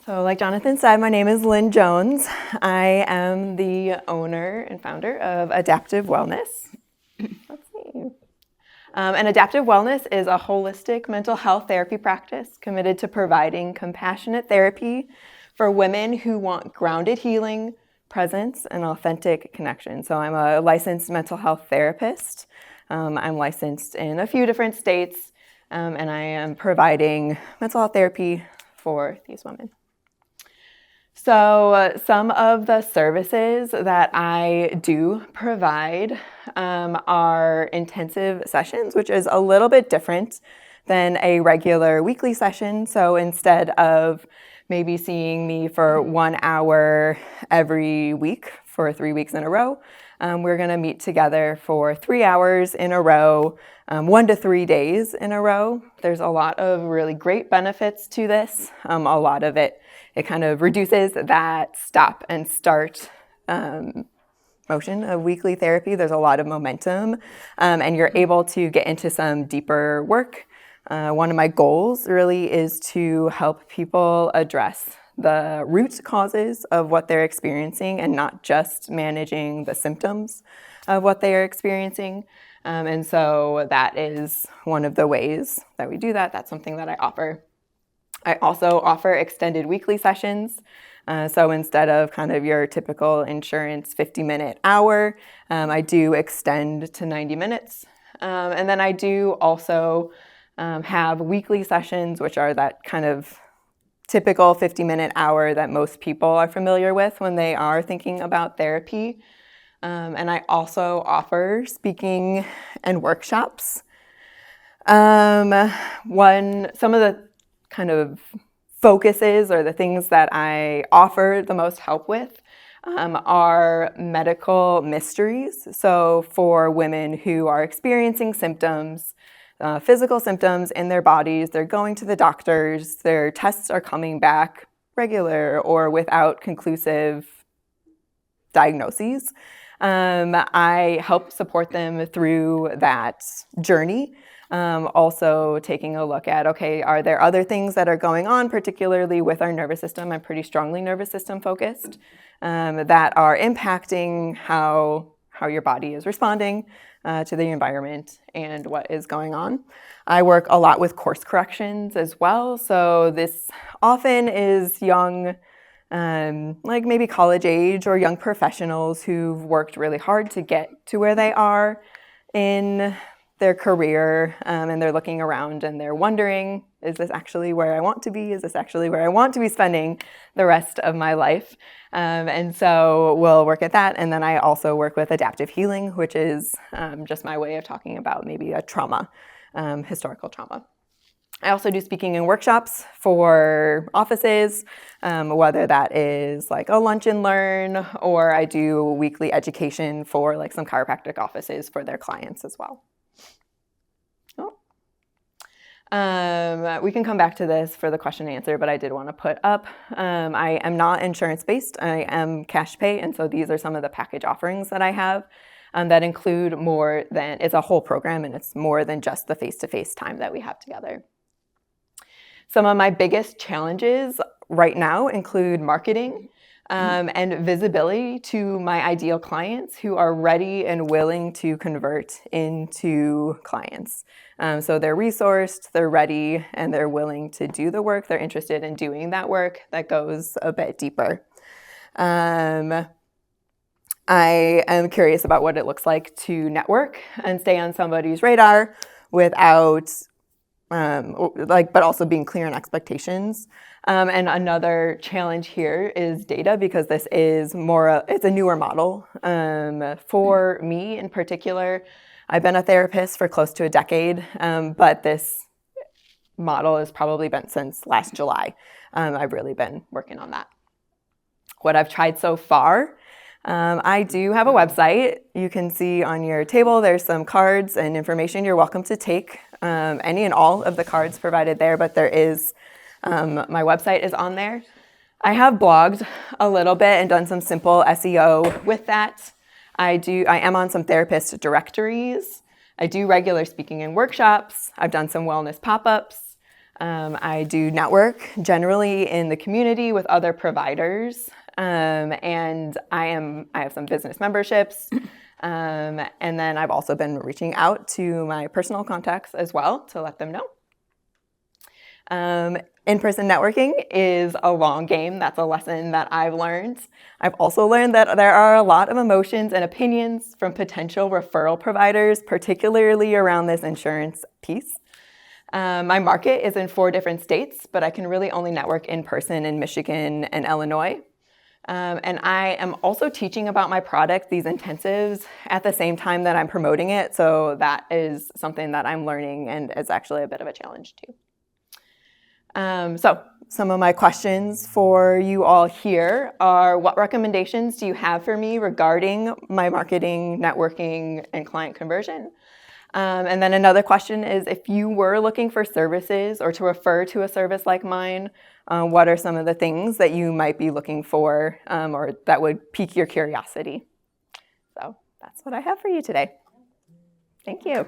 So like Jonathan said, my name is Lynn Jones. I am the owner and founder of Adaptive Wellness. Let's see. And Adaptive Wellness is a holistic mental health therapy practice committed to providing compassionate therapy for women who want grounded healing, presence, and authentic connection. So I'm a licensed mental health therapist. I'm licensed in a few different states, and I am providing mental health therapy for these women. So some of the services that I do provide are intensive sessions, which is a little bit different than a regular weekly session. So instead of maybe seeing me for 1 hour every week for 3 weeks in a row, we're going to meet together for 3 hours in a row, 1 to 3 days in a row. There's a lot of really great benefits to this. A lot of it kind of reduces that stop and start motion of weekly therapy. There's a lot of momentum, and you're able to get into some deeper work. One of my goals really is to help people address the root causes of what they're experiencing and not just managing the symptoms of what they are experiencing. And so that is one of the ways that we do that. That's something that I offer. I also offer extended weekly sessions. So instead of kind of your typical insurance 50-minute hour, I do extend to 90 minutes. And then I do also have weekly sessions, which are that kind of typical 50-minute hour that most people are familiar with when they are thinking about therapy. And I also offer speaking and workshops. Some of the kind of focuses or the things that I offer the most help with are medical mysteries. So for women who are experiencing symptoms, physical symptoms in their bodies, they're going to the doctors, their tests are coming back regular or without conclusive diagnoses. I help support them through that journey. Also taking a look at, okay, are there other things that are going on, particularly with our nervous system? I'm pretty strongly nervous system focused, that are impacting how your body is responding to the environment and what is going on. I work a lot with course corrections as well. So this often is young, like maybe college age or young professionals who've worked really hard to get to where they are in their career, and they're looking around and they're wondering, is this actually where I want to be? Is this actually where I want to be spending the rest of my life? And so we'll work at that. And then I also work with adaptive healing, which is just my way of talking about maybe a trauma, historical trauma. I also do speaking and workshops for offices, whether that is like a lunch and learn, or I do weekly education for like some chiropractic offices for their clients as well. We can come back to this for the question and answer, but I did want to put up, I am not insurance-based, I am cash pay, and so these are some of the package offerings that I have that include more than, it's a whole program and it's more than just the face-to-face time that we have together. Some of my biggest challenges right now include marketing and visibility to my ideal clients who are ready and willing to convert into clients. So they're resourced, they're ready, and they're willing to do the work. They're interested in doing that work that goes a bit deeper. I am curious about what it looks like to network and stay on somebody's radar without but also being clear on expectations. And another challenge here is data, because this is it's a newer model. For me in particular, I've been a therapist for close to a decade, but this model has probably been since last July. I've really been working on that. What I've tried so far, I do have a website. You can see on your table there's some cards and information you're welcome to take. Any and all of the cards provided there, but there is, my website is on there. I have blogged a little bit and done some simple SEO with that. I am on some therapist directories. I do regular speaking and workshops. I've done some wellness pop-ups. I do network generally in the community with other providers, and I have some business memberships, and then I've also been reaching out to my personal contacts as well to let them know. In-person networking is a long game. That's a lesson that I've learned. I've also learned that there are a lot of emotions and opinions from potential referral providers, particularly around this insurance piece. My market is in 4 different states, but I can really only network in person in Michigan and Illinois. And I am also teaching about my product, these intensives, at the same time that I'm promoting it. So that is something that I'm learning and is actually a bit of a challenge too. So some of my questions for you all here are, what recommendations do you have for me regarding my marketing, networking, and client conversion? And then another question is, if you were looking for services or to refer to a service like mine, what are some of the things that you might be looking for or that would pique your curiosity? So that's what I have for you today. Thank you.